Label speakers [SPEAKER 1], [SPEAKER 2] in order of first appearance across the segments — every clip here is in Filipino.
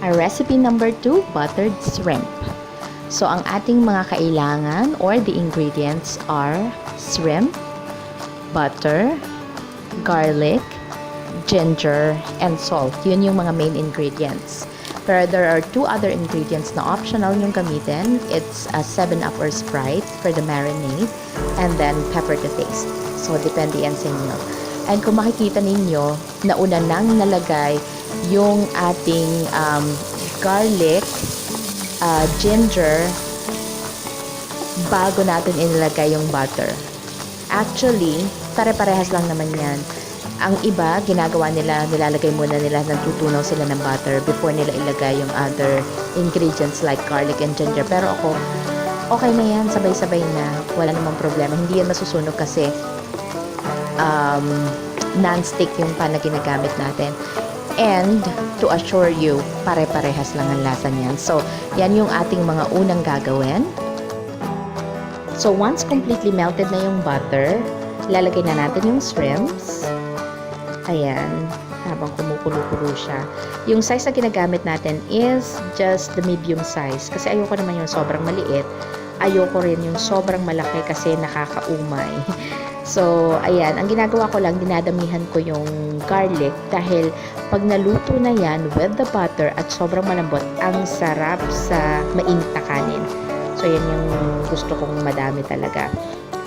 [SPEAKER 1] Our recipe number 2, buttered shrimp. So, ang ating mga kailangan or the ingredients are shrimp, butter, garlic, ginger, and salt. Yun yung mga main ingredients. Pero there are 2 other ingredients na optional yung gamitin. It's a 7-Up or Sprite for the marinade and then pepper to taste. So, depende yan sa inyo. And kung makikita ninyo, nauna nang nalagay yung ating garlic, ginger, bago natin inilagay yung butter. Actually, pare-parehas lang naman yan. Ang iba, ginagawa nila, nilalagay muna nila, nagtutunaw sila ng butter before nila ilagay yung other ingredients like garlic and ginger. Pero ako, okay na yan, sabay-sabay na, wala namang problema. Hindi yan masusunog kasi non-stick yung pan na ginagamit natin. And, to assure you, pare-parehas lang ang lasa niyan. So, yan yung ating mga unang gagawin. So, once completely melted na yung butter, lalagay na natin yung shrimps. Ayan, habang kumukulo-kulo siya. Yung size na ginagamit natin is just the medium size. Kasi ayoko naman yung sobrang maliit. Ayoko rin yung sobrang malaki kasi nakakaumay. So, ayan, ang ginagawa ko lang, dinadamihan ko yung garlic dahil pag naluto na yan with the butter at sobrang malambot, ang sarap sa mainit na kanin. So, yan yung gusto kong madami talaga.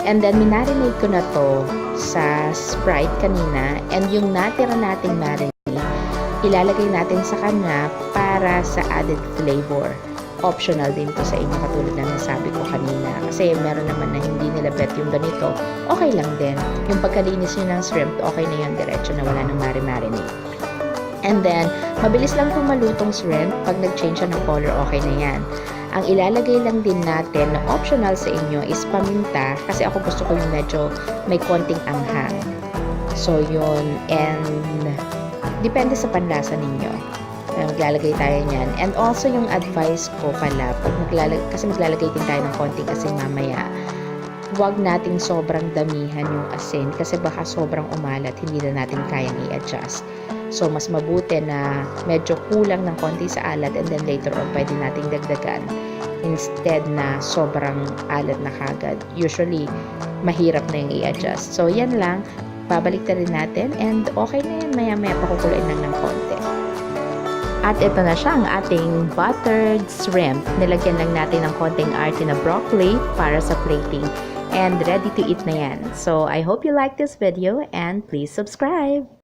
[SPEAKER 1] And then, minarinate ko na to sa Sprite kanina. And yung natira nating marinade, ilalagay natin sa kanya para sa added flavor. Optional din to sa inyo katulad na nasabi ko kanina. Kasi meron naman na hindi nila bet yung ganito. Okay lang din. Yung pagkalinis nyo ng shrimp, okay na yun. Diretso na wala ng marinade. And then, mabilis lang itong malutong shrimp. Pag nag-change siya ng color, okay na yan. Ang ilalagay lang din natin na optional sa inyo is paminta kasi ako gusto ko yung medyo may konting anghang. So, yun. And, depende sa panlasa ninyo. Maglalagay tayo niyan. And also, yung advice ko pala, kasi maglalagay din tayo ng konting asin mamaya, huwag nating sobrang damihan yung asin kasi baka sobrang umalat, hindi na natin kayang i-adjust. So, mas mabuti na medyo kulang ng konti sa alat and then later on, pwede nating dagdagan instead na sobrang alat na kagad. Usually, mahirap na yung i-adjust. So, yan lang. Babalik na rin natin and okay na yan. Maya-maya pakukuluin lang ng konti. At ito na siya ang ating buttered shrimp. Nilagyan lang natin ng konting arte na broccoli para sa plating. And ready to eat na yan. So, I hope you like this video and please subscribe!